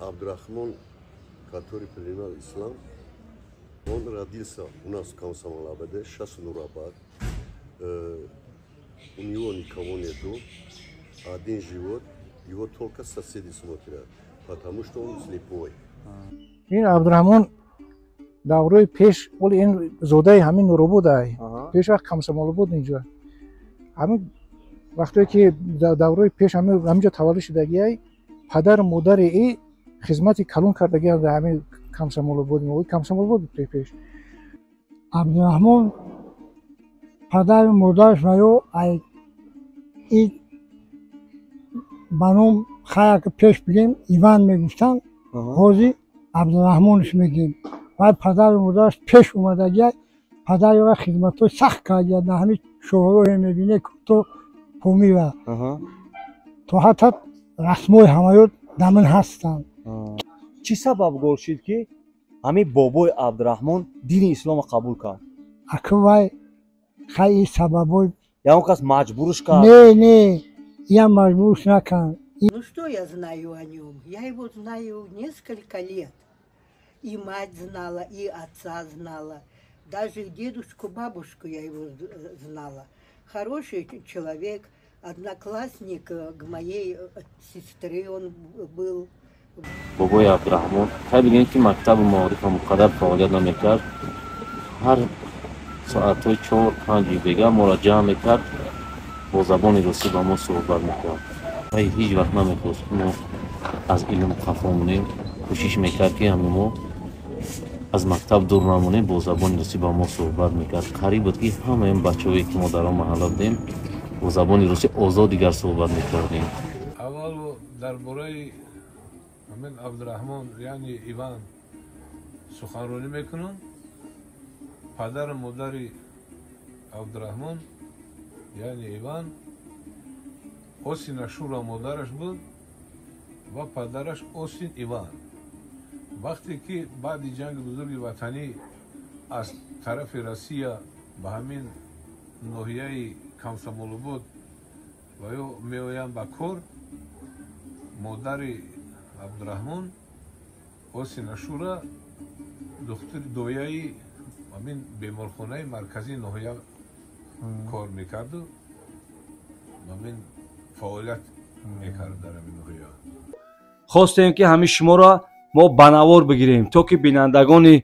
Абдурахмон, который принял ислам, он родился у нас в Комсомол-Абаде, сейчас в Нурабад. У него никого нету, один живет, его только соседи смотрят, потому что он слепой. این عبدالرحمن دوره پیش ولی این زوده همین نورابود ای پیش وقت کمسمال بود اینجا همین وقتی که دوره پیش همینجا تولد شدگی ای پدر و مادر ای خدمت کلون کردگی در همین کمسمال بود و کمسمال بود پیش عبدالرحمن پدر و مادرش میو ای بانم خیلی که پیش بگیم ایوان میگفتن حوزی عبدالرحمنش میگیم و پدر و مادرش پیش اومدگی پدر و خدمتو سخت کردی نه همین شوهر میبینه که تو پومی و تو حتی رسمای همه دامن هستن چی سبب گوشید که همین بابای عبدالرحمن دین اسلام قبول کرد؟ اکوای خیلی سببای یا اون کس مجبورش کرد؟ نه я мажбурш накан. Ну что я знаю о нем? Я его знаю несколько лет. И мать знала, и отца знала. Даже дедушку, бабушку я его знала. Хороший человек, одноклассник к моей сестре он был. بابای عبدالرحمن خیلی بگیم که مکتب معارف مقدر فعالیت نمیکرد هر ساعت 4-5 دیگه مراجعه میکرد با زبان روسی با ما صحبت میکرد و هیچ وقت نمیخواست ما از علم خفا مونیم کوشش میکرد که همه ما از مکتب دور نمونیم با زبان روسی با ما صحبت میکرد قریب بود که همه این بچه‌هایی که ما در آن محله بودیم با زبان روسی آزاد دیگر صحبت میکردیم. اول درباره همین عبدالرحمن یعنی ایوان سخنرانی میکنم. پدر و مادر عبدالرحمن یعنی ایوان حسین اشورا مادرش بود و پدرش حسین ایوان. وقتی که بعد جنگ بزرگ وطنی از طرف روسیه به همین ناحیه کمسمولوبود و یا میآیند به کور مادر عبدالرحمن حسین اشورا دختر دویایی همین بیمارخانه مرکزی ناحیه کار میکرد و همین فعالیت میکرد در همین ناحیه. خواستیم که همین شما را ما بنوار بگیریم تا که بینندگان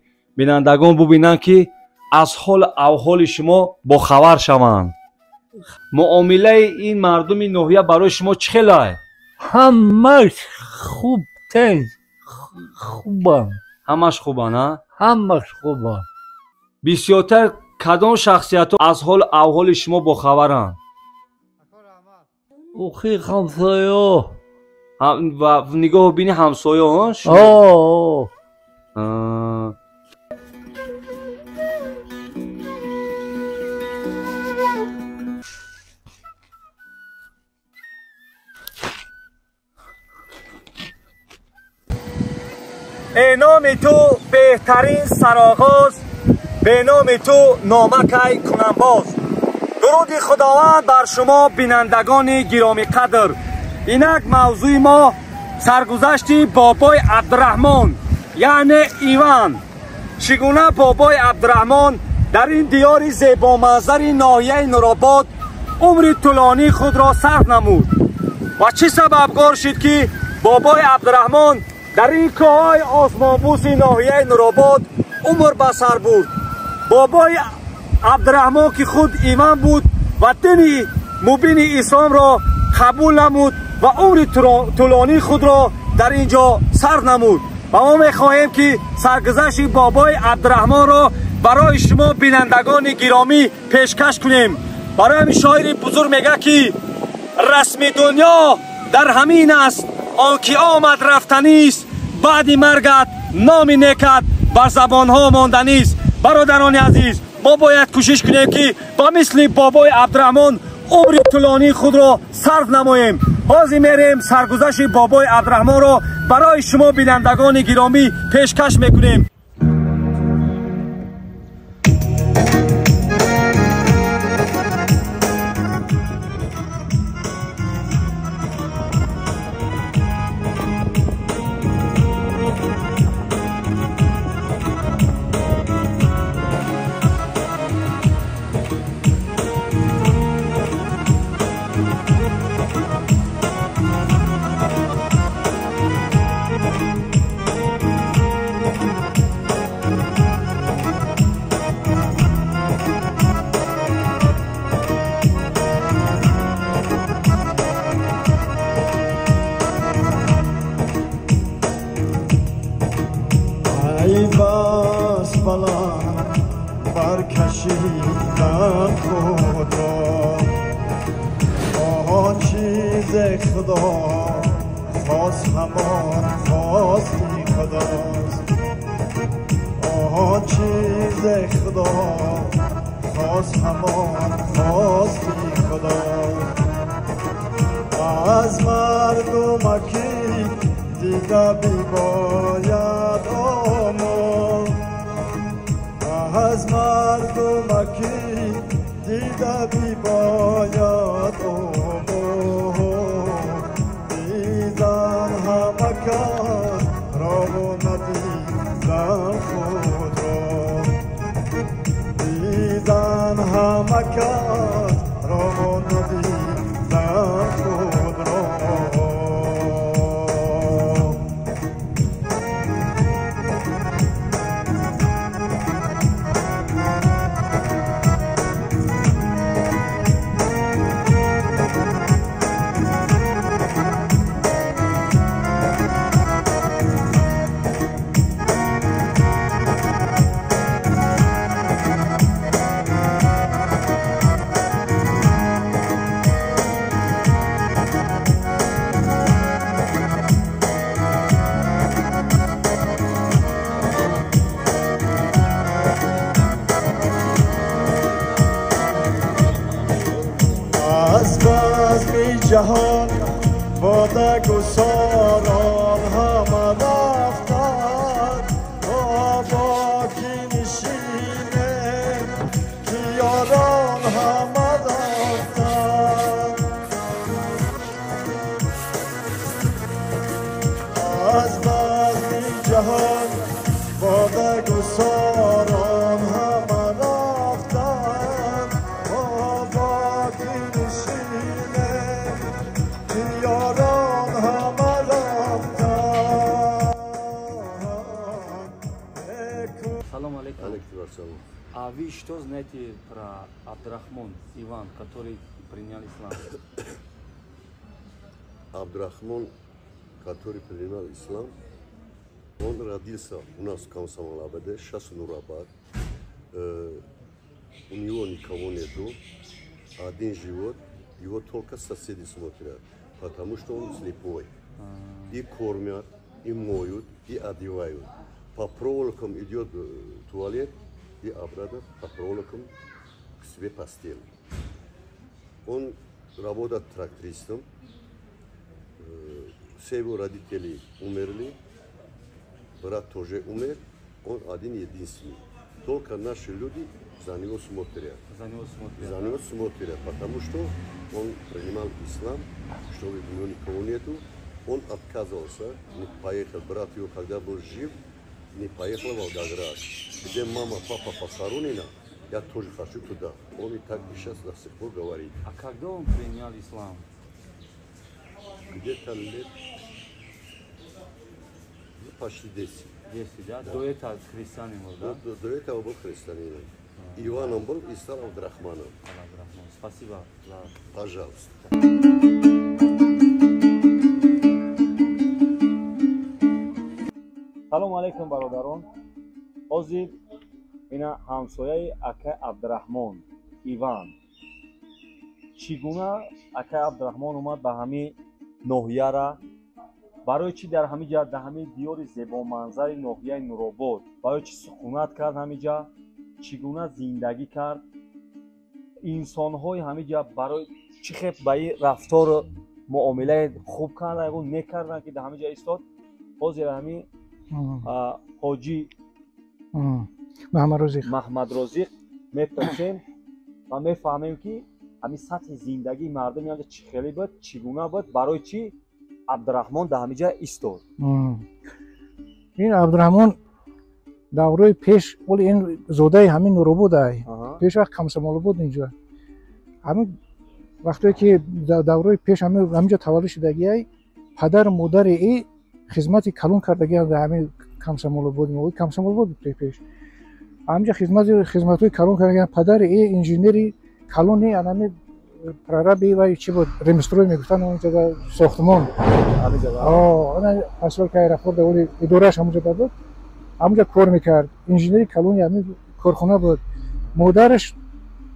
ببینند که از حال احوال شما با خبر شوند. معامله این مردم ناحیه برای شما چخیله؟ همش خوب تیز خوبه همش خوبه نه؟ همش خوبه. بسیارتر کدام شخصیت ها از حال احوال شما با خبرند؟ اوخی همسایه و نگاه بینی همسایه هاش؟ به نام تو بهترین سرآغاز، به نام تو نامکی کننباز. درود خداوند بر شما بینندگان گرامی قدر. اینک موضوع ما سرگذشت بابای عبدالرحمن یعنی ایوان. چگونه بابای عبدالرحمن در این دیار زیبا منظر ناحیه نوراباد عمر طولانی خود را صرف نمود و چه سببگار شد که بابای عبدالرحمن در این کوههای آسمانبوس ناحیه نوراباد عمر به سر برد. بابای عبدالرحمن که خود ایمان بود و دین مبین اسلام را قبول نمود و عمر طولانی خود را در اینجا صرف نمود و ما میخواهیم که سرگذشت بابای عبدالرحمن را برای شما بینندگان گرامی پیشکش کنیم. برای همین شاعر بزرگ میگه که رسم دنیا در همین است آنکه آمد رفتنی است بعد مرگت نام نیکت بر زبانها ماندنی است. برادران عزیز ما باید کوشش کنیم که با مثل بابای عبدالرحمن عمر طولانی خود را صرف نماییم. بازی میریم سرگذشت بابای عبدالرحمن را برای شما بینندگان گرامی پیشکش میکنیم. بس بلند برکشیدم خود را آن چیز خدا خواست همان خواستی خداست آن چیز خدا خواست همان خواستی خداست از مردمکی دیده بیباید آمد از مردمکی دیده بیباید آمد دیدن همه کس را و ندیدن خود را دیدن همه کس را و ندیدن خود را جهان باده گساران همه رفتند باقی نشینه که یاران همه رفتند از بزم جهان باده گساران همه رفتند باقی نشینه یاران همه رفتند. Салам алейкум. Алейкум ассалам. А вы что знаете про Абдурахман Иван, который принял ислам? Абдурахман, который принял ислам, он родился у нас в Комсомол-Абаде, сейчас Нурабад. У него никого нету, один живет, его только соседи смотрят, потому что он слепой. И кормят, и моют, и одевают. По проволокам идет в туалет, и обратно по проволокам к себе постель. Он работает трактористом. Все его родители умерли, брат тоже умер, он один единственный. Только наши люди за него смотрят. За него смотрят. За него смотрят, потому что он принимал ислам, чтобы у него никого нету. Он отказывался, не поехал, брат его, когда был жив, не поехал в Волгоград. Где мама, папа похоронена, я тоже хочу туда. Он и так сейчас до сих пор говорит. А когда он принял ислам? Где-то лет почти 10. 10, да? До этого христианин был, да? До этого был христианином. Иваном был и стал Абдурахманом. Спасибо. Пожалуйста. салому алейкум бародарон. ҳозир ина ҳамсояи ака Абдурахмон Иван. чӣ гуна ака Абдурахмон омад ба ҳамин ноҳияра, барои чӣ дар ҳамиҷа дар ҳамин диёри зебоманзари ноҳияи Нуробод барои чӣ сукунат кард ҳамиҷа, чӣ гуна зиндагӣ кард, инсонҳои ҳамиҷа барои чӣ хел ба ин рафтору муомилаи хуб кардан ягон некардан ки дар ҳамиҷа истод. ҳозир ҳамин ҳоҷӣ маҳмадрозиқ мепурсем ва мефаҳмем ки ҳамин сатҳи зиндагии мардуми ҳамиҷа чӣ хеле буд, чӣ гуна буд, барои чӣ Абдурахмон дар ҳамиҷа истод. ин Абдурахмон даврои пеш оли ин зодаи ҳамин Нуробод ай. Пеш вақт Комсомол буд инҷо. ҳамин вақте ки даврои пеш ҳаминҷо таваллуд шудаги ай, падару модари и хизмати калон кардаги дар ҳамин Комсомол буд. Комсомол буд пеш. ҳаминҷо хизматҳои калон кардаги падари и инженери калони ҳамин прораби ва чӣ буд ремстрой мегуфтанд онҷо дар сохтмон. Ана посёлка аэропорт оли идорааш ҳамонҷо буд. همونجا کار میکرد، انجینری کلونی همین کارخانه بود. مادرش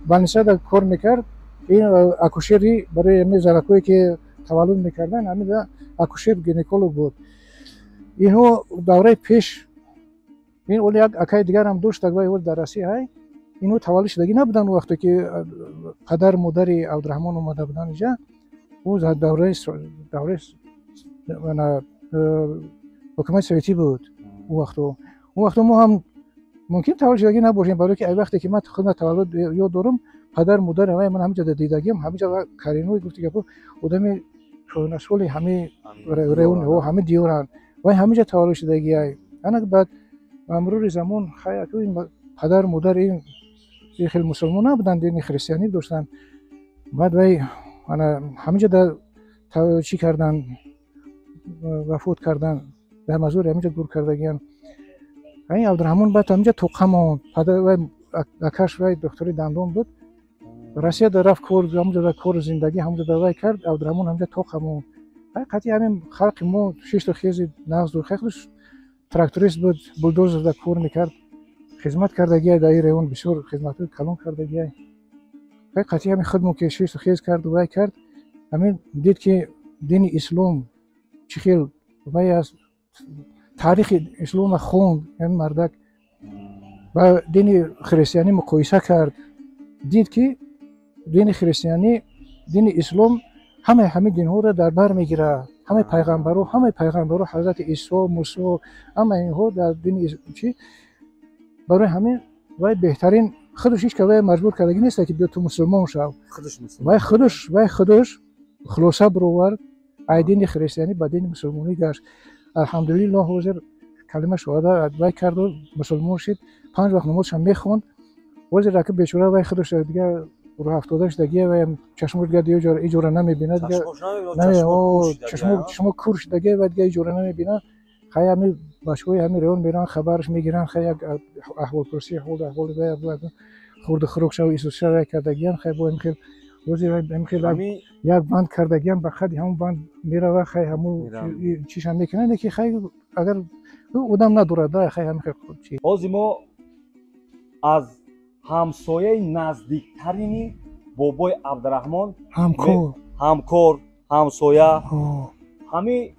بانسا در کار میکرد. این اکوشری برای همین زرکویی که تولد میکردن همین اکوشر گینکولوگ بود. اینو دوره پیش این اول یک اکای دیگر هم داشت که اول درسی های اینو تولد شدگی نبودن وقتی که پدر مادر عبدالرحمن اومده بودن اینجا. او دوره حکومت سوویتی بود اون وقت ما هم ممکن تولد شدگی نباشیم، برای که ای وقتی که من خودم تولد یاد دارم پدر مادر من همینجا دیدگیم همینجا کارینوی گفتی که آدم شونسولی همه رئون و همه دیوران و همینجا تولد شدگی های انا بعد مرور زمان خیلی تو این پدر مادر این خیلی مسلمان نبودن، دین خریستیانی داشتن. بعد وای انا همینجا در چی کردن وفات کردن در مزور همینجا گور کردگیان. این عبدالرحمن بعد همینجا توقم پدر و اکاش وای دکتری دندون بود راستی در رفت کار همونجا در کار زندگی همونجا دوای کرد. عبدالرحمن همونجا توقم حقیقتی همین خلق ما شش تا خیز نغز دو خیخش تراکتوریست بود، بولدوزر در کار میکرد، خدمت کردگی در این ریون بسیار خدمت کلان کردگی. حقیقتی همین خدمت که شش تا خیز کرد و کرد همین دید که دین اسلام چه خیلی وای از تاریخ اسلام خوند این مردک با دین خریستیانی مقایسه کرد. دید که دین خریستیانی دین اسلام همه دین ها را در بر میگیره، همه پیغمبرو حضرت عیسی موسی همه اینها در دین چی برای همین وای بهترین خودش هیچ که وای مجبور کردگی نیست که بیا تو مسلمان شو، وای خودش خلاصه برآورد ای دین خریستیانی با دین مسلمانی گشت. الحمدلله حاضر کلمه شهادت وای کرد و مسلمان شد. 5 وقت نمازش هم میخوند. ولی رکب بیچاره وای خودش دیگه رو 70 دیگه و چشمش دیگه ایجوره نمیبینه دیگه، نه چشم کورش دیگه و دیگه ایجوره نمیبینه. خیلی همین باشوی همین رون میرن خبرش میگیرن، خیلی احوال پرسی احوال و خورده خروک شو ایسوس شو کردگیان. خیلی با امخیل روزی امخیل یک بند کردگیان به خودی همون بند میره و خیلی همون چیش هم میکنه که خیلی اگر آدم نداره خیلی همین چی بازی ما از همسایه نزدیکترینی بابای عبدالرحمن همکار همسایه همین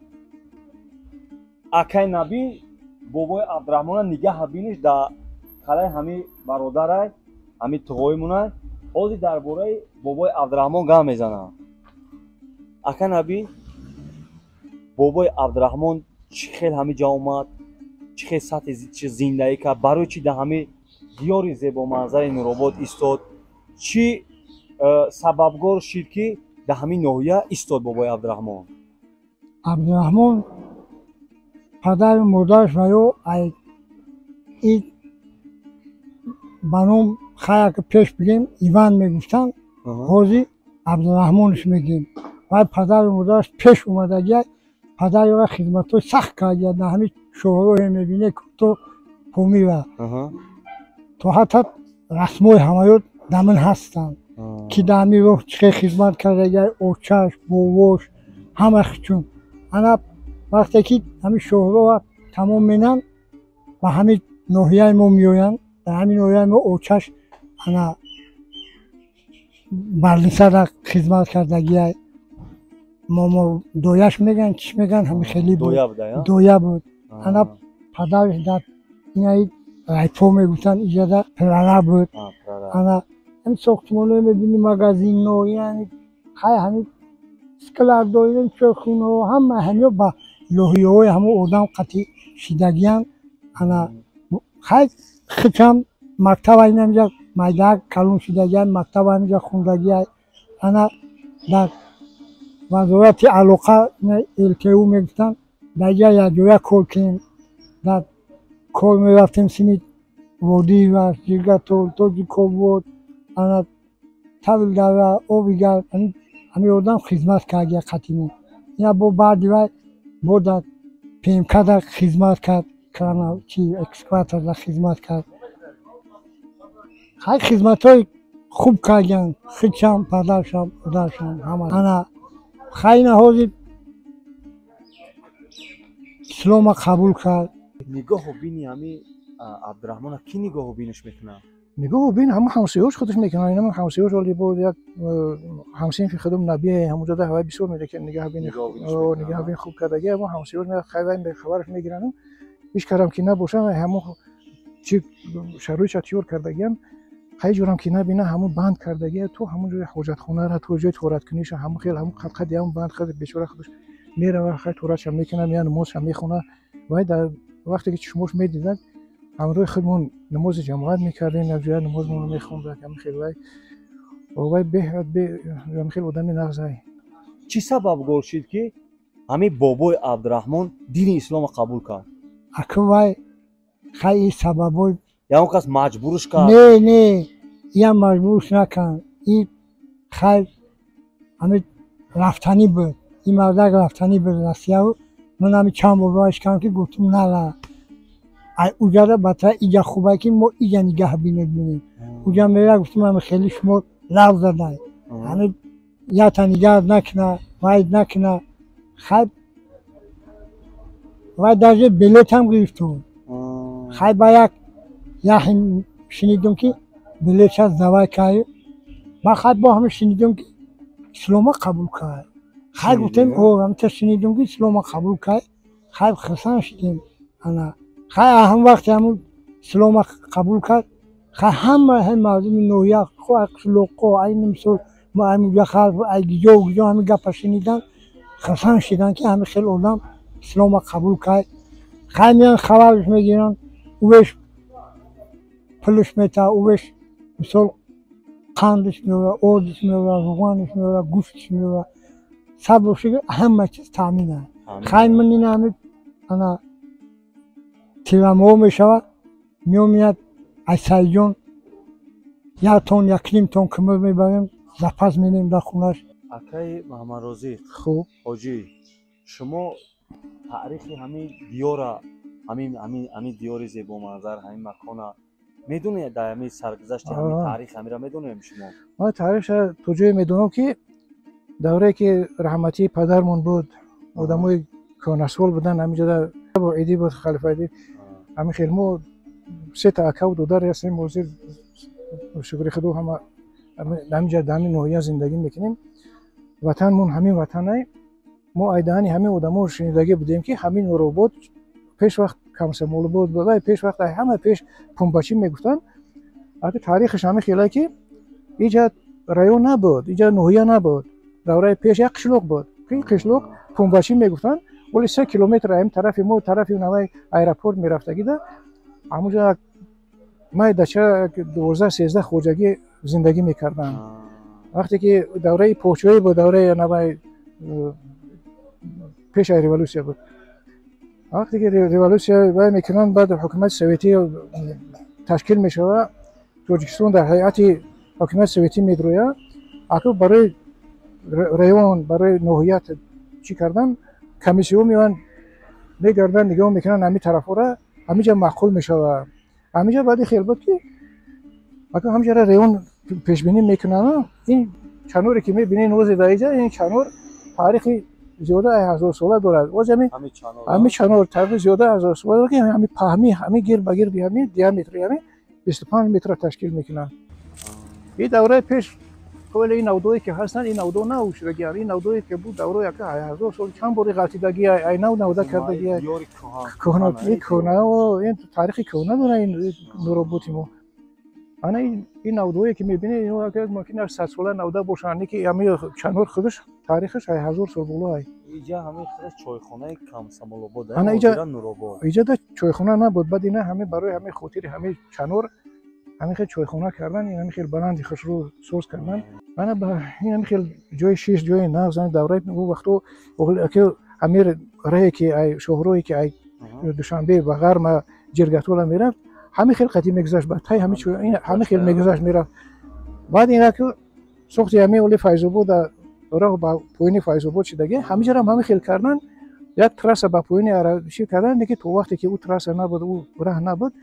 اکای نبی بابای عبدالرحمن نگاه بینش در خلای همین برادرای همین تقوی مونه. بازی درباره بابای عبدالرحمن گام میزنه. اکای نبی بابای عبدالرحمن چه خیلی همین جا اومد، چه خیلی سطح زندگی که برای چی در همین دیاری زیبا منظر نورآباد ایستاد، چی سببگار شد که در همین ناحیه ایستاد بابای عبدالرحمن؟ عبدالرحمن پدر مادرش و این بنام خیلی که پیش بگیم ایوان میگفتن حاضی عبدالرحمنش میگیم و پدر مادرش پیش اومدگی پدر و خدمتو سخت کردید. نه همین شوهر میبینه که تو پومی و تو حتی رسمای همایود دمن هستن که دمی رو چه خدمت کرده اوچش بووش همه خچون. انا وقتی که همین شوهر تمام مینن و همین ناحیه ما میوین در همین ناحیه ما اوچش انا برلیسه را خدمت کردگی ما دویش میگن چی میگن همین خیلی بود دویه بود. انا پدرش در این رایپو میگفتن اینجا در پراره بود. انا این ساختمانه میبینی مغازین و یعنی خیلی همین سکلر دایرین چرخونه و همه همه با لوحیه های همه آدم قطعی شیدگیان. انا خیلی خیچم مکتب اینجا مایده کلون شیدگیان مکتب اینجا خوندگی. انا در وزارت علاقه الکیو میگفتن در اینجا یک جویا کار کنیم. در کار میرفتیم سینی وردی و جیرگه توجی کار بود. انا تبل در آبیگر همین آدم خدمت کرد قطعی. یا با بعدی وای بود پیمکه در خدمت کرد کرنا چی اکسکواتر در خدمت کرد. خیلی خدمت های خوب کردن خیچم پدرشم پدرشم همه. انا خیلی نهازی اسلام قبول کرد. نگاه و بینی همین عبدالرحمن کی نگاه و بینش میکنه؟ نگاه بین همه همسایه‌اش خودش میکنه. اینا همسایه‌اش ولی بود یک همسایه خودم نبی همونجا ده هوای بسیار میده که نگاه بین خوب کردگی اما همسایه‌اش میاد خیلی به خبرش میگیرن. هیچ کارم که نباشه همون چی شروعش تیور کردگیم خیلی جورم که نبینه همون بند کردگی تو همون جای حاجت خونه را تو جای تورات کنیش همون خیلی همون قد هم بند خیلی بیچاره خودش میره و خیلی توراتش هم میکنه میان نمازش هم میخونه و در وقتی که چشمش میدیدن همراه خودمون نماز جماعت میکردیم از جای نمازمون رو میخوندن همین خیلی وای به خیلی آدمی نغزایی. چی سبب گرشید که همین بابای عبدالرحمن دین اسلام قبول کرد؟ اکوای خیلی سببای یا اون کس مجبورش کرد؟ نه یا مجبورش نکن. این خیلی همین رفتنی بود. این مردک رفتنی بود رسیه من همین چند بابایش کردم که گفتم نه اوجا را بطره ایجا خوبه که ما ایجا نگه بینیم اوجا میره گفتم همین خیلی شما لو زدن همین یا تا نگه نکنه واید نکنه خیلی و درجه بلیت هم گرفتم خیلی با یک یحین شنیدم که بلیت از دوای که من خیلی با همه شنیدم که اسلام قبول کرد خیلی گفتم هم تا شنیدم که اسلام قبول کرد خیلی خسان شدیم انا خیلی هم وقتی همون اسلام قبول کرد خیلی همه مردم نویا خواه اقسلوقو این مثل ما همین خلق ایگیجا همین گپ شنیدن خسان شدن که همه خیلی آدم اسلام قبول کرد خیلی میان خبرش میگیرن اوش پلش میته اوش مثل قندش میوره آردش میوره روغانش میوره گوشتش میوره صبرش همه چیز تامینه خیلی من این همه انا تیرمو میشوه میومیاد از سایجون یا تون یا کلیم تون کمر میبریم زپز میریم در خونش. اکای محمد رازی خوب حاجی شما تاریخ همین دیار همین دیار زیبا منظر همین مکان میدونید در همین سرگذشت همین تاریخ همین را میدونیم شما؟ ما تاریخش تو جای میدونم که دوره که رحمتی پدرمون بود آدمای کانسول بودن همینجا در با ایدی بود خلیفه ایدی همین خیلی ما سه تا اکا و دودار هستیم موزیر شکری خدو همه همینجا دمی نوعی زندگی میکنیم وطنمون همین وطنه ما ایدانی همین آدم‌ها شنیدگی بودیم که همین رو بود پیش وقت کمسمول بود و پیش وقت همه پیش پنباچی میگفتن البته تاریخش همین خیلی که اینجا رایون نبود اینجا نوعی نبود دوره پیش یک قشلوق بود این قشلوق پنباچی میگفتن ولی 3 کیلومتر این طرف ما طرف نوای ایرپورت میرفتگی ده همونجا ما دچار 12-13 خوجگی زندگی میکردن وقتی که دوره پوچوی بود دوره نوای پیش ریولوسیا بود وقتی که ریولوسیا وای میکنن بعد حکومت سوویتی تشکیل میشه تاجیکستان در هیئت حکومت سوویتی میدرویا اكو برای رایون برای نوعیت چی کردن کمیسیون میان میگردن نگاه میکنن همین طرفا را همینجا معقول میشه همینجا بعد خیلی بود که اگه همینجا رایون پیش بینی میکنن این چنوری که میبینین روز دایجا این چنور تاریخی زیاده 1000 ساله دارد و همین چنور تاریخ زیاده 1000 ساله داره که همین پهمی همین گیر بگیر همین دیامتر همین 25 متر تشکیل میکنن این دوره پیش کل این نودویی که هستن این نودو نه اوشدگی این نودویی که بود دوره یک 1000 سال چند باری غلطیدگی ای نودا کردگی کهنه و این تاریخ کهنه داره این نوروبوتی ما انا این نودویی که میبینید اینو که ممکنه 100 ساله نودا باشن که همین چنور خودش تاریخش 1000 سال بالاه اینجا همین خودش چایخانه کمسمول بود انا اینجا چایخانه نبود بعد اینا همین برای همین خاطر همین چنور همین خیلی چایخانه کردن این همین خیلی بلندی خشرو سوز کردن انا با این همین خیلی جای 6 جای نازن دوره اون وقتو که امیر رای که ای شهروی که ای دوشنبه و غرم جرگتولا میرفت همین خیلی قدیم میگذشت بعد همین خیلی میگذشت میرفت بعد اینا که سوخت همین اولی فایزوبو در راه با پوینی فایزوبو چیدگی همینجا هم همین خیلی کردن یک تراس با پوینی ارشی کردن دیگه تو وقتی که او تراس نبود او راه نبود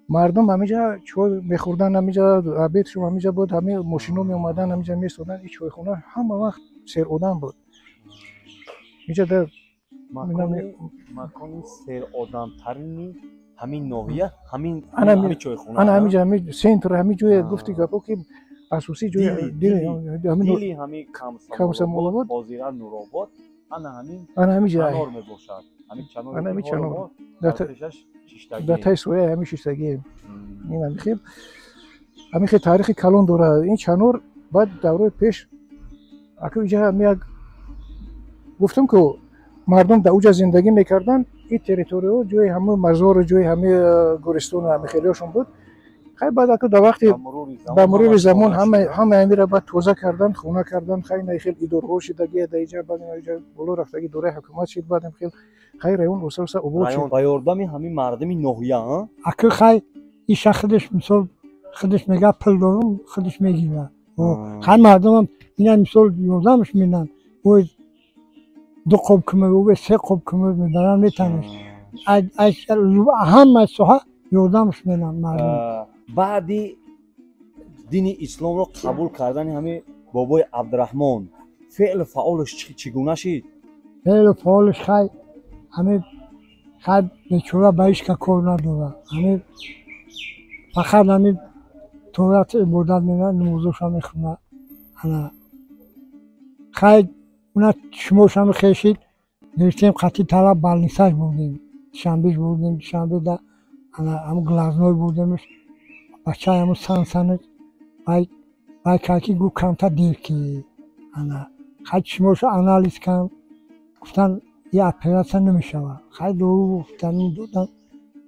مردم همینجا چای میخوردن همینجا آبیتشون همینجا بود همین ماشینا می اومدن همینجا میسودن این چای خونه همه وقت سر اودان بود اینجا در макони серодамтарини ҳамин ноҳия ҳамин чойхона ана ҳамиҷа ҳами сентр ҳами ҷоя гуфти гапо ки асосӣ ҷоя дили ҳамин камсамолобод ҳозира нуробод ана ҳамин чанор мебошад ҳамин чанор дар таи соя ҳами шиштагӣ ин ҳамин хел таърихи калон дорад ин чанор баъд даврои пеш аку иҷа як гуфтам ку мардум дар уҷа зиндагӣ мекарданд ин территорияҳо ҷои ҳамаи мазору ҷои ҳамаи гӯристону ҳами хелиёшон буд хай баъд аку дар вақти ба мурури замон ҳама амира баъд тоза карданд хона карданд хай на хел идораҳо шидагӣ дар иҷа баъд иҷа боло рафтагӣ дораи ҳукумат шид баъд хел хай район оса оса обод шуд ба ёрдами ҳамин мардами ноҳия аку хай иша худаш мисол худаш мега пул дорум худаш мегира хай мардумам ина мисол ёрдамаш менан ду қоб кумр се қоб кумр мебаран метанаш ҳама соҳа ёрдамаш менан мардум баъди дини исломро қабул кардани ҳамин бобои абдураҳмон феълу фаъолаш чӣ гуна шид феълу фаъолаш хай ҳамин хай бечора ба ҳеҷ ка кор надора ҳамин фақат ҳамин торати ибодат менад намозоша мехона ана хай уна шумошами хешид гирифтем қатъи талаб балнисаш бурдем душанбеш бурдем душанбе да ана ҳамн глазной бурдемш бачаи ҳамн сансанаш вай карки гу камта дер ки ана хай шумоша анализ кам гуфтан и оператсия намешавад хай дору витамин додан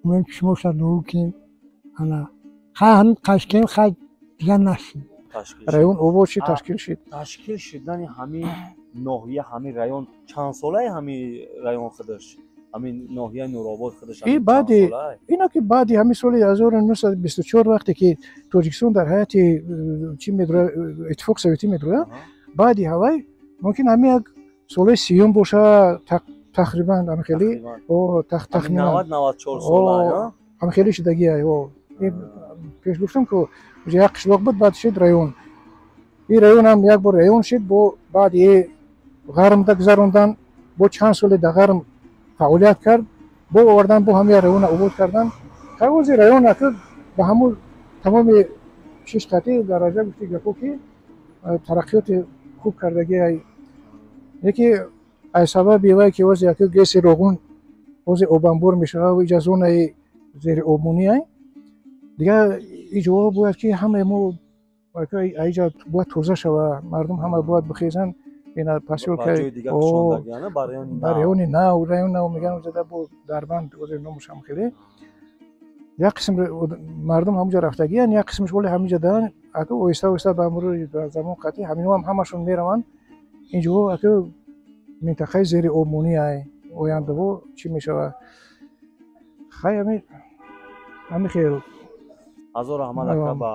умем шумоша дору кем ана хай ҳамин қашкем хай дигар нашид район обод шид ташкил шид ташкил шидани ҳамин ноҳия ҳамин район чанд солаи ҳамин район худаш ҳамин ноҳияи нуробод худаш баъди ино ки баъди ҳамин соли 1924 вақте ки тоҷикистон дар ҳайати чӣ медурояд иттифоқи советӣ медурояд баъди ҳавай мумкин ҳамин як солаи сиюм боша тақрибан ҳамихели тахминан 90-94 сола ҳамихели шидагия пеш гуфтам ку як қишлоқ буд баъд шид район ин район ҳам як бор район шид бо баъди ғармда гузарондан бо чанд соли дар ғарм фаъолият кард бо овардан бо ҳамин района обод кардан ҳавози район аку ба ҳамун тамоми 6 қатъи дараҷа гуфти гапо ки тараққиёти хуб кардагӣ яке аз сабаби вай ки ози аку гэси роғун ози обанбор мешавад иҷа зонаи зери обмонӣ дигар ин ҷоҳо бояд ки ҳамаи мо аиҷа бояд тоза шавад мардум ҳама бояд бихезанд ина посёлкаи ба райони нав район нав меган зада бо дарбанд ози номуш ҳам хеле як қисм мардум ҳамуҷа рафтагиян як қисмаш оли ҳамиҷа дан аку оҳиста оҳиста ба мурури замон қатъи ҳаминҳо ҳам ҳамашон мераванд ин ҷоҳо аку минтақаи зери обмонӣ ояндаво чӣ мешавад хай ҳамин хел ҳазор раҳмат ака ба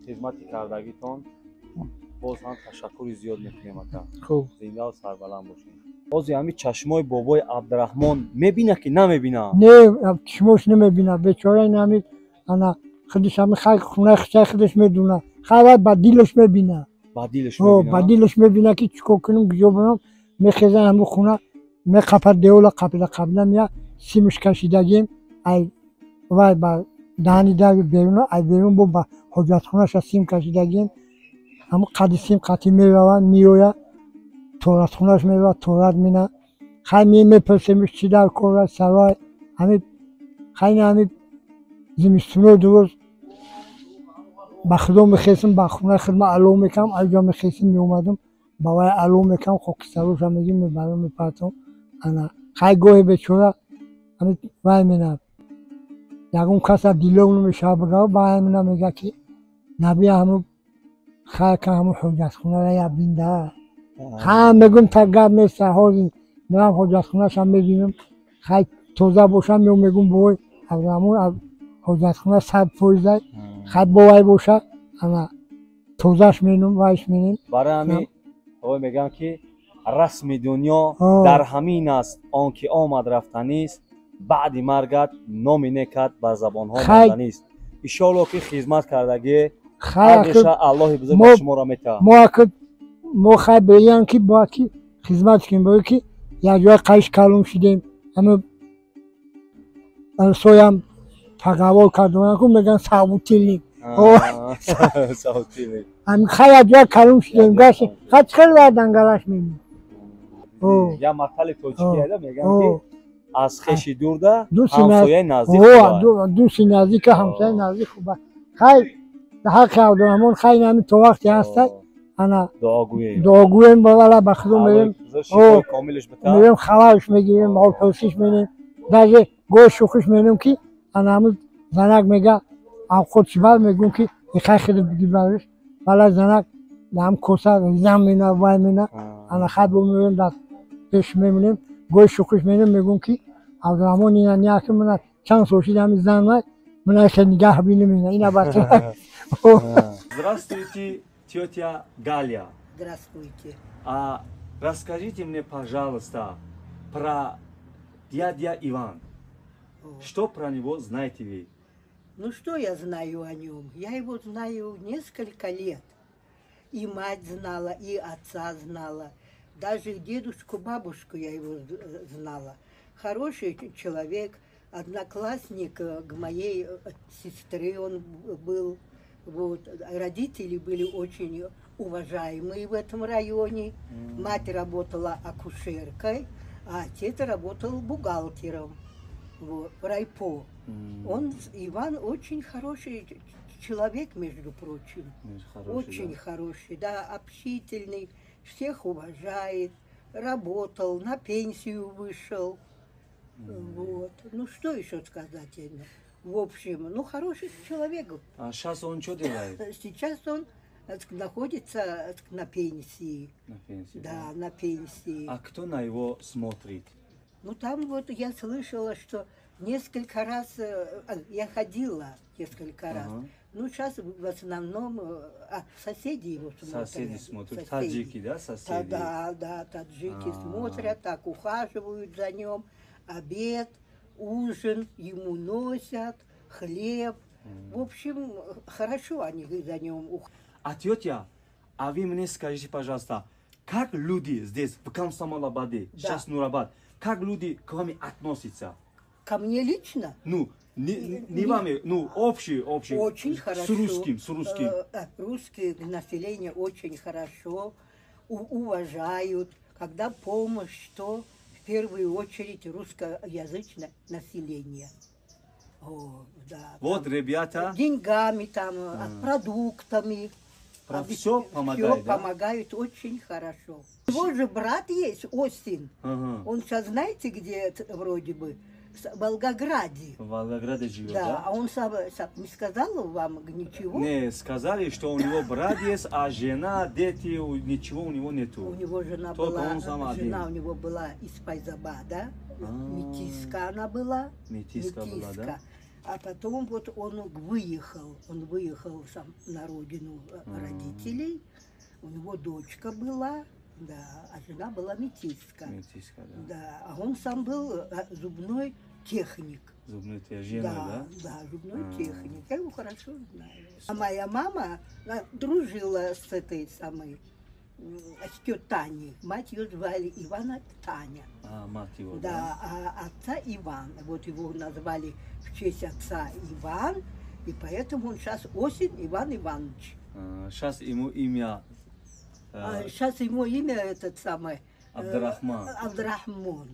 хизмати кардагитон боз ҳам ташаккури зиёд мекунем ака зиндаву сарбаланд бошед бози ҳамин чашмои бобои абдураҳмон мебина ки намебина не чашмош намебина бечора ин ҳамин ана худаш ҳамин хай хунаи хичаи худаш медуна хай вай ба дилаш мебина ба дилаш мебина ки чӣ кор кунем гуҷо барам мехезан ҳамин хуна меқапад деола қапида мия симаш кашидагим ай вай ба даҳани дари беруна ай берун бо ба ҳоҷатхонаша сим кашидагим ҳамн қади сим қатъи меравад меояд торатхонаш меравад торат мина хай мепурсемиш чӣ дар кора сарвай ҳамин хайни ҳамин зимистуно дуруз ба худо мехесим ба хунаи хидмат алоҳ мекам айҷа мехесим меомадам ба вай алоҳ мекам хокистароша мегим мебарам мепартам ана хай гоҳе бечора ҳамин вай менад ягон каса дилов намешавад бигав ба ҳамина мега ки набия ҳамн хайка ҳамн ҳоҷатхонара як бинда хай мегум та гап неста ҳозир мерам ҳоҷатхонаша мебинам хай тоза бошам мегум бовой абдураҳмон ҳоҷатхона 100% хай бо вай боша ана тозаш менум вайш менем барои ҳамин ҳой мегам ки расми дунё дар ҳамин аст он ки омад рафтанист баъди маргат номи некат бар забонҳо монданист иншоалло ки хизмат кардагӣ ҳамеша аллоҳи бузург ба шуморо метавад мо хай беям ки бояд ки хизмат кунем бое ки یک جای قیش کلوم شدیم همه سویم تقوال کردم میگن ساوتیلی ساوتیلی هم خیلی جای کلوم شدیم گاش خیلی وردن گلاش میگیم یا مقتل توجیه میگن که از خیشی دور ده همسایه نزدیک دوستی نزدیک همسایه نزدیک خوبه خیلی در حق عبدالرحمن خیلی همین تو وقتی هسته انا دعاگویم بالا بخدو میریم میریم خلاش میگیریم مال پرسیش میریم درجه گوش شوخش میریم که انا همون زنک میگه هم خودش بر میگون که خیلی خیلی بگی برش بالا زنک هم کسا ریزم مینه وای مینه انا خد بو میریم در پیش میمونیم گوش شوخش میریم میگون که عبدالرحمن اینا نیاکه منه چند سوشید همین زن مای منه خیلی نگه بینیم اینا بچه Здравствуйте, тетя Галя. Здравствуйте. Расскажите мне, пожалуйста, про дядя Иван. Что про него знаете вы? Ну что я знаю о нем? Я его знаю несколько лет. И мать знала, и отца знала. Даже дедушку, бабушку я его знала. Хороший человек, одноклассник к моей сестре он был. Вот. Родители были очень уважаемые в этом районе. Мать работала акушеркой, а отец работал бухгалтером в райпо. Он, Иван, очень хороший человек, между прочим. Очень хороший, да, общительный, всех уважает, работал, на пенсию вышел. Вот. Ну что еще сказать? В общем, ну хороший человек. А сейчас он что делает? Сейчас он находится на пенсии. На пенсии? Да, на пенсии. А кто на его смотрит? Ну там вот я слышала, что несколько раз, я ходила несколько раз. Ну сейчас в основном соседи его смотрят. Соседи смотрят, таджики, да, соседи? Да, таджики смотрят, так ухаживают за ним, обед. Ужин ему носят, хлеб. В общем, хорошо они за ним уходят. А тетя, а вы мне скажите, пожалуйста, как люди здесь, в Комсомол-Абаде, сейчас Нурабад, как люди к вам относятся? Ко мне лично? Ну, не вами, ну, общий. Очень хорошо. С русским. Русское население очень хорошо, уважают. Когда помощь, то... В первую очередь русскоязычное население. Да, вот, ребята. Деньгами, там, продуктами. Все помогают, все помогают очень хорошо. Его же брат есть, Остин. Он сейчас знаете, где вроде бы? В Волгограде. В Волгограде живет, да? А он сам не сказал вам ничего? Не, сказали, что у него брат есть, а жена, дети, ничего у него нету. У него жена только была, он сам жена один. у него была из Файзабада, метиска она была. Метиска была, да? А потом вот он выехал сам на родину родителей, у него дочка была. Да, а жена была метиска. Метиска, да. Да, а он сам был зубной техник. Зубной техник, да? Да, зубной техник. Я его хорошо знаю. А моя мама дружила с этой самой, с тетей Таней. Мать ее звали Ивана Таня. Мать его, да? А отца Иван. Вот его назвали в честь отца Иван, и поэтому он сейчас Осин Иван Иванович. Сейчас ему имя... Сейчас ему имя этот самый... Абдрахман. Абдрахман.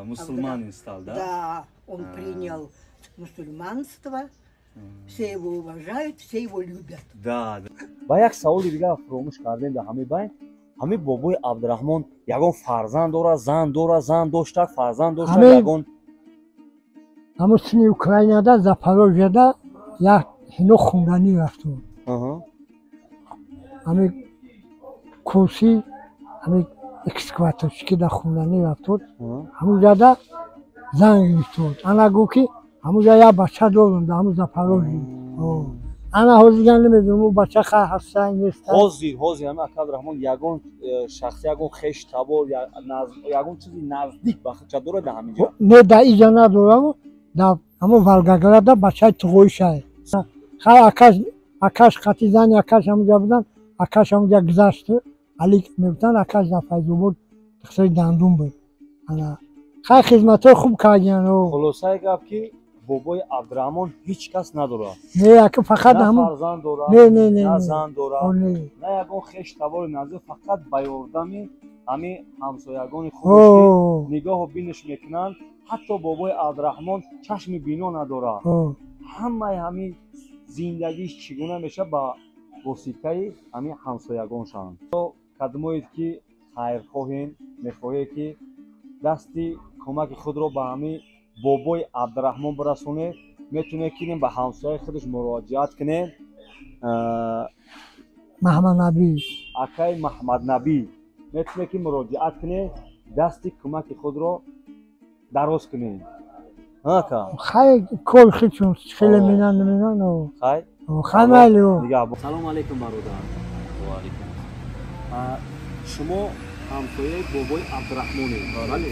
Мусульманин стал, да? Да, он принял мусульманство. Все его уважают, все его любят. Да. Ба як саволи дига фаромӯш кардем дар ҳамин байн. ҳамин бобои Абдурахмон ягон фарзанд дорад, зан дошта, фарзанд дошта, ягон... ҳамун сини Украинада Запорожьеда як ҳино хунданӣ рафтуд. ҳамин курси, ҳамин экскаваторчики дар хунданӣ рафтуд. ҳамун ҷада зан гирифтуд. ана гӯ ки ҳамун ҷа як бача дорем дар ҳамун Запорожье. ана ҳозирган намедонам ӯ бача хай ҳаста неста. ҳозир ҳамин ака Абдурахмон ягон шахси, ягон хеш табор, ягон чизи наздик ба хача дорад дар ҳамин ҷо? Не, дар ин ҷа надорам. Дар ҳамун Волгограда бачаи туғоишае. хай акаш қати зани акаш ҳамун ҷа будан. Акаш ҳамун ҷа гузашт. Алик мебутан акаш дар Файзобод тақсири дандум буд. خیلی خدمت خوب کردین و خلاصه گفت که بابای عبدالرحمن هیچ کس نداره. نه که فقط نه همون فرزند داره، نه زن داره، نه نه یکون خیش تبار نزدیک، فقط بیاردمی همه همسایگان خودش نگاه و بینش میکنن. حتی بابای عبدالرحمن چشم بینا نداره. همه زندگیش چگونه میشه با واسطه همه همسایگانشان. تو کدومید که خیر خواهین میخواهی که دستی کمک خود رو به همه بابای عبدالرحمن برسونه، میتونه کنیم به همسایه خودش مراجعت کنه. محمد نبی اکای محمد نبی میتونه که مراجعت کنه دستی کمک خود رو دراز کنه. خیلی کل خیلی خیلی مینن و خیلی مالیو. سلام علیکم برادر. و علیکم. شما همسایه بابای عبدالرحمنه، بله؟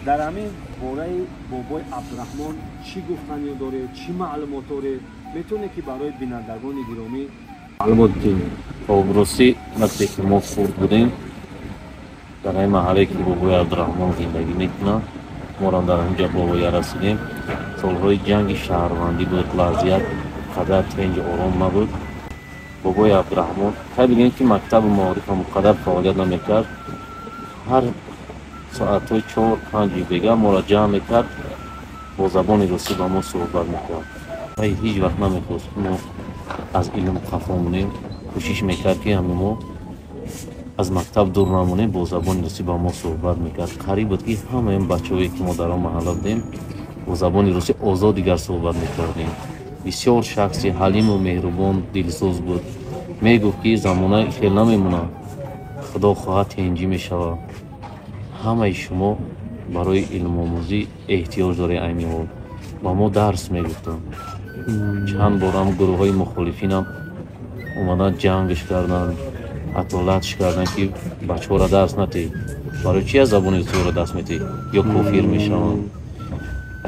در همین باره بابای عبدالرحمن چی گفتنی داره، چی معلومات داره، میتونه که برای بینندگان گرامی معلومات بدیم. خب راستی وقتی که ما خورد بودیم در این محله که بابای عبدالرحمن زندگی میکنه، ما را در اینجا بابای رسیدیم. سالهای جنگ شهروندی بود، وضعیت قدر تنج آرام نبود. بابای عبدالرحمن خیلی بگیم که مکتب معارف مقدر فعالیت نمیکرد. هر ساعت های 4-5 بگه ما را جمع میکرد، با زبان روسی با ما صحبت میکرد. هیچ وقت نمیخواست ما از علم خفا مونیم. کوشش میکرد که همه ما از مکتب دور نمونیم، با زبان روسی با ما صحبت میکرد. قریب بود که همه این بچه‌هایی که ما در آن محله بودیم با زبان روسی آزاد دیگر صحبت میکردیم. بسیار شخصی حلیم و مهربان دلسوز بود. میگفت که زمانه خیلی نمیمونه، خدا خواهد تنجی میشود. همه شما برای علم آموزی احتیاج داره. این حال با ما درس میگفتن. چند بار هم گروه های مخالفین هم اومدن جنگش کردن، اطالتش کردن که بچه ها را درس نتی. برای چی از زبان روسی را درس میتی؟ یا کافر میشون.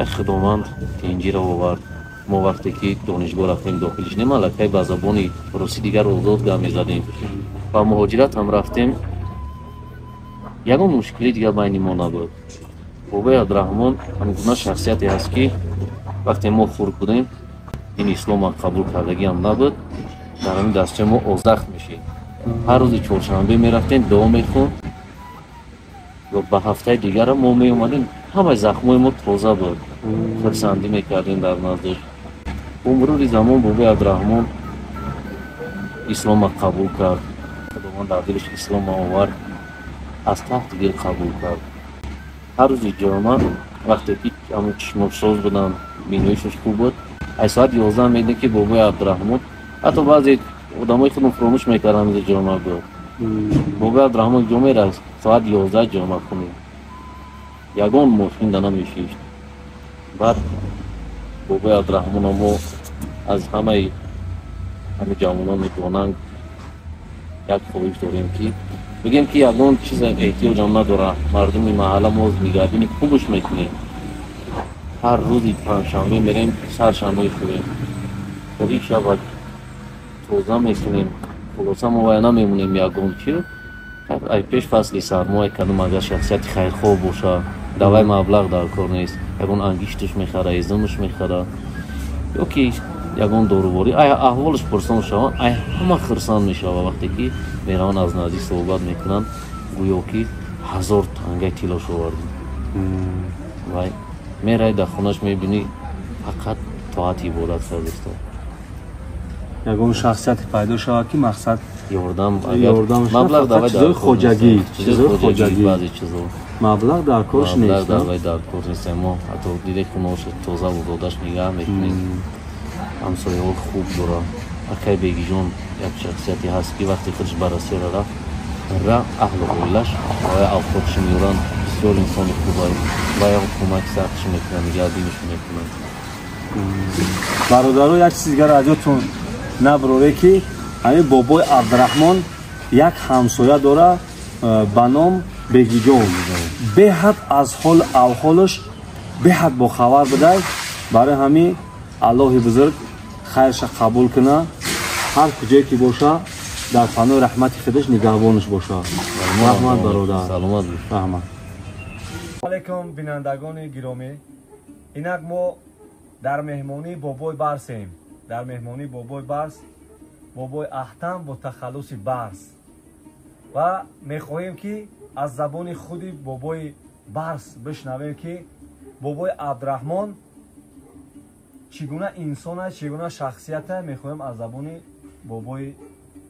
خداوند تنجی را آورد. ما وقتی که دانشگاه رفتیم داخلش نمالکه با زبان روسی دیگر آزاد گام میزدیم. با مهاجرت هم رفتیم. یکم مشکلی دیگر بین ما نبود. بابای عبدالرحمن همگونه شخصیتی هست که وقتی ما خورد بودیم این اسلام قبول کردگی هم نبود. در همین دستچه ما آزخت میشیم. هر روز چهارشنبه میرفتیم دعا میخوند و به هفته دیگر ما میومدیم همه زخمای ما تازه بود. خرسندی میکردیم در نزدش. با مرور زمان بابای عبدالرحمن اسلام قبول کرد. خداوند در دلش اسلام آورد، از تحت دل قبول کرد. هر روز جمعه وقتی که همون چشماش ساز بودن، بیناییشش خوب بود، از ساعت 11 میدن که بابای عبدالرحمن، حتی بعضی آدمای خودم فراموش میکردن از جمعه بود. بابای عبدالرحمن جمعه را ساعت 11 جمعه کنیم. یگان ماشین دانه میشیشت. بعد بابای عبدالرحمن ما از همه جوانان میتونن یک خواهش داریم که بگیم که یگان چیز احتیاج هم نداره. مردم محله ما نگهبانی خوبش میکنیم. هر روزی پنجشنبه میریم، سرشنبه شدیم خودی شود توزه میکنیم. خلاصه ما باید نمیمونیم یگان چی ای پیش فصل سرما کدوم اگر شخصیت خیرخواه باشه دوای مبلغ در کار نیست. یگان انگشتش میخره، ایزمش میخره، یا که یگان داروباری ای احوالش پرسان شوند، ای همه خرسان میشود. وقتی که میران از نزدیک صحبت میکنن گویا که 1000 تنگه تیلاش آوردیم. وای میرای در خونش میبینی فقط طاعت عبادت کرده. یگان شخصیت پیدا شود که مقصد یاردم مبلغ در چیزای خوجگی، بعضی چیزا مبلغ در کارش نیست. در کار نیست. ما حتی دیده خونهاش تازه و دادش نگاه میکنیم. همسایه ها خوب داره. اکای بیگی جون یک شخصیتی هست که وقتی خودش بررسی را رفت اهل قولش و افرادش میورن بسیار انسان خوبایی و یا کمک سختش میکنن، نگاه بینش میکنن. برادرها یک چیز دیگر از یادتون نبره که همین بابای عبدالرحمن یک همسایه داره به نام بیگی جون. به حد از حال احوالش به حد با خبر بده. برای همین الله بزرگ خیرش قبول کنه. هر کجایی که باشه در پناه رحمت خودش نگهبانش باشه. رحمت برادر. سلامت رحمت. علیکم بینندگان گرامی، اینک ما در مهمانی بابای برسیم. در مهمانی بابای برس، بابای احتم با تخلص برس و میخواهیم که از زبان خود بابای برس بشنویم که بابای عبدالرحمن چگونه انسان است، چگونه شخصیت است. میخواهیم از زبان بابای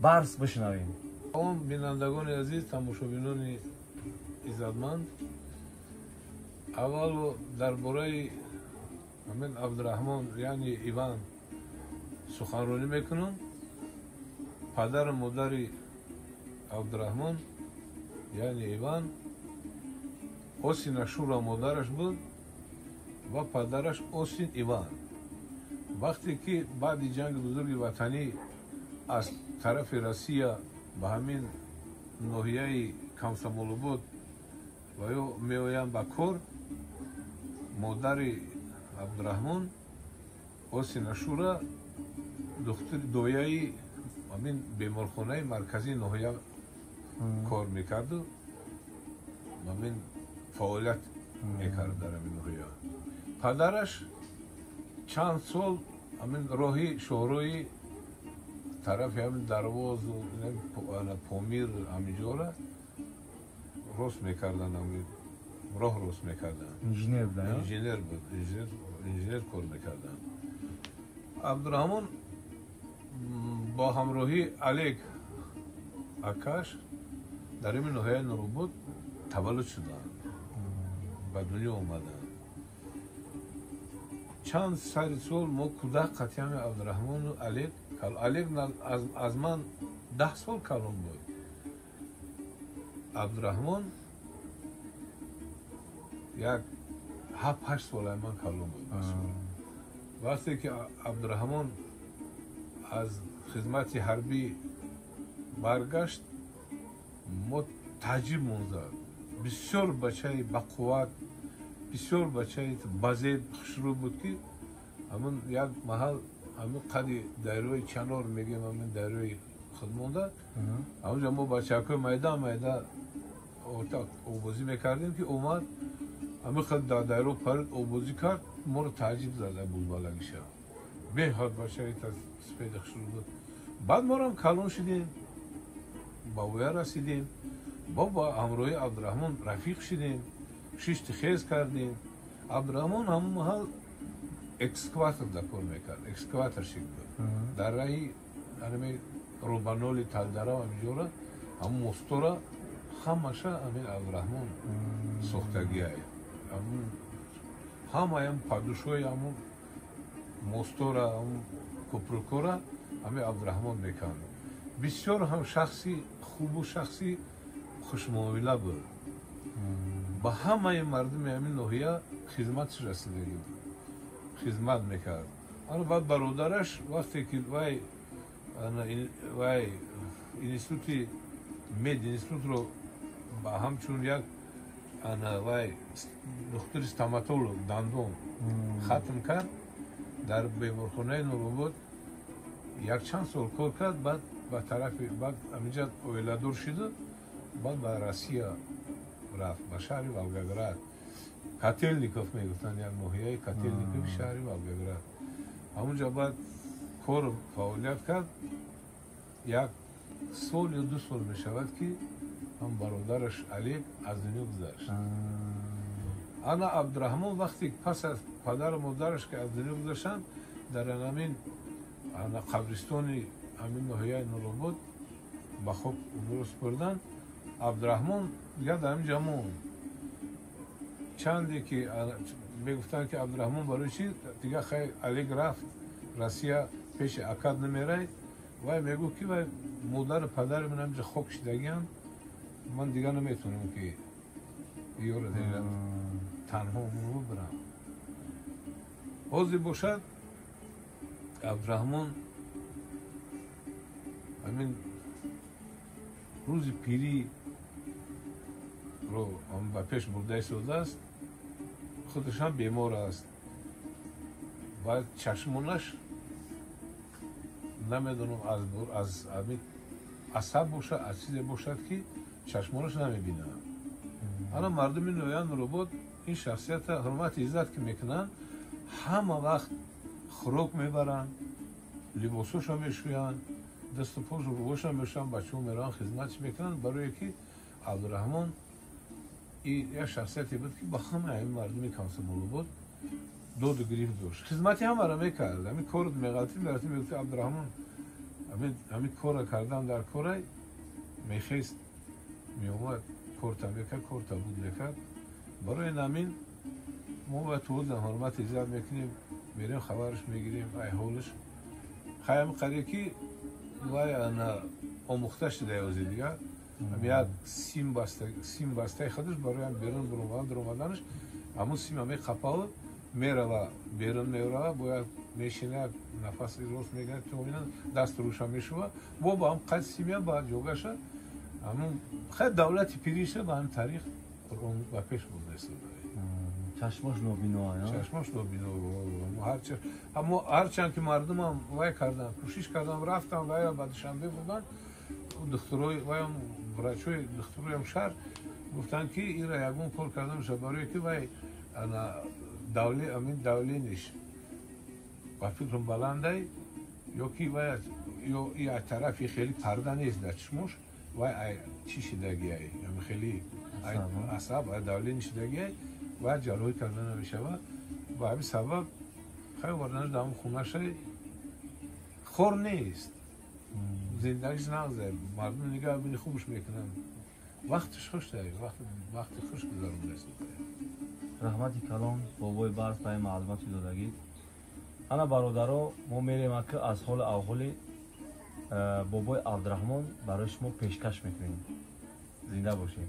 برس بشنویم. تمام بینندگان عزیز، تماشابینان عزتمند، اول درباره همین عبدالرحمن یعنی ایوان سخنرانی میکنم. پدر مادر عبدالرحمن یعنی ایوان حسین اشورا مادرش بود و پدرش حسین ایوان. وقتی که بعد جنگ بزرگ وطنی از طرف روسیه به همین ناحیه کامسомолобод و یا میآیند به کار، مادر عبدالرحمن حسین اشورا دختر دویایی همین بیمارخانه مرکزی ناحیه کار میکرد و همین فعالیت میکرد در همین ناحیه. پدرش چند سال همین راهی شهرهای طرف همین درواز و پامیر همینجا را راست میکردن، همین راه راست میکردن. انجینر بود. انجینر بود، انجینر کار میکردن. عبدالرحمن با همراهی علیک اکاش در این ناحیه نوروبود تولد شدن، به دنیا آمدن. چند سال ما کودک قطعی عبدالرحمن و علیک از من 10 سال کلان بود. عبدالرحمن یک 7-8 سال من کلان بود. وقتی که عبدالرحمن از خدمت حربی برگشت، ما تعجب موندیم. بسیار بچه با قوت، بسیار بچه بازید شروع بود که همون یک محل همون قدی دایره چنار میگیم، همون دایره خودمونده، همونجا ما بچه‌های میدان اتاق آبازی میکردیم که اومد همون خود دایره پرد آبازی کرد، ما رو تعجب زده بود بالگیشه. به حد بچه سپید شروع بود. بعد ما هم کلان شدیم، با ویا رسیدیم، با همراه عبدالرحمن رفیق شدیم، شیشت خیز کردیم. عبدالرحمن همون محل اکسکواتر دکور میکرد، اکسکواتر شکل بود. در راهی همین روبانولی تلدرا همینجورا همون مستورا همشه همین عبدالرحمن ساختگی های هم پادوشوی همون مستورا همون کپرکورا همین عبدالرحمن میکرد. بسیار هم شخصی خوب و شخصی خوشمعامله بود. با همه مردم همین ناحیه خدمتش رسیدگی بود، خدمت میکرد. اما بعد برادرش وقتی که وای اینستیتوت مد اینستیتوت رو با همچون یک دکتر استاماتولوگ دندون ختم کرد، در بیمارخانه نوروبود یک چند سال کار کرد. بعد به طرف بعد همینجا اویلادور شد، بعد به روسیه رفت، به شهر ولگراد. کاتلنیکوف میگفتن، یک ناحیه کاتلنیکوف شهر ولگراد. همونجا بعد کار فعالیت کرد. یک سال یا 2 سال میشود که هم برادرش علی از دنیا گذشت. انا عبدالرحمن وقتی پس از پدر و مادرش که از دنیا گذشتند، در همین قبرستان همین ناحیه نوروبود به خوب درست بردن. عبدالرحمن دیگه در همینجا موند. چندی که میگفتن که عبدالرحمن برای چی دیگه خیلی علی رفت روسیه، پیش اکاد نمیره و میگو که مادر پدر من همینجا خوک شدگیان، من دیگه نمیتونم که یورو دیگه تنها مرو برم. حاضر باشد عبدالرحمن همین روز پیری رو هم به پیش برده شده است، خودش هم بیمار است. و چشمانش نمیدونم از عصب باشد، از چیزی باشد که چشمانش نمیبینه. ана мардуми ноян нуробод ин шахсията ҳурмати иззат ки мекунанд ҳама вақт хӯрок мебаранд либосошо мешӯянд дасту пошу рӯбоша мешӯянд бачаҳо мераванд хизматш мекунанд барое ки абдураҳмон як шахсияте буд ки ба ҳамаи ҳамин мардуми комсомолобод доду гирифт дошт хизмати ҳамаро мекард ҳамин кор меғалтӣ мерафтӣ мегуфти абдураҳмон ҳамин корро кардам дар корай мехест меомад корта мекард корта буд мекард барои ин ҳамин мо бояд тузам ҳурмати иззат мекунем мерем хабараш мегирем айҳолаш хай ҳамин қадре ки вай омӯхта шуда ёзи дигар як сим бастаи худаш барои берун дуромаданаш ҳамун сим ҳамин қапал мерава берун мерава бояд мешинад нафаси рост мегирад тумина даст рӯшан мешува бо ба ҳам қад симя ба ҷогаша ҳамун хай давлати пириша ба ҳамин тариқ ба пеш бурда чашмош нобино чашмош нобино ҳарчанд ки мардумам вай кардам кӯшиш кардам рафтам вайро ба душанбе бурдан духтурои вайам врачои духтуроям шаҳр гуфтанд ки ира ягон кор карда мешавад барое ки вай амин давлениш ба фикрам баландай ё ки вай ё як тарафи хеле парда нест дар чишмош вай чӣ шидагиай хеле асаб давлени шидагиай вай ҷарроҳӣ карда намешавад ба ҳамин сабаб хай варданаш дар ҳамн хунашай хор нест зиндагиш нағзай мардум нигаҳ бини хубш мекунанд вақташ хушдай вақти хуш гузарондаст раҳмати калон бобои барз ба ин маълумоти додагид ана бародаро мо мерем ки аз ҳоли авҳоли бобои абдураҳмон барои шумо пешкаш мекунем зинда бошед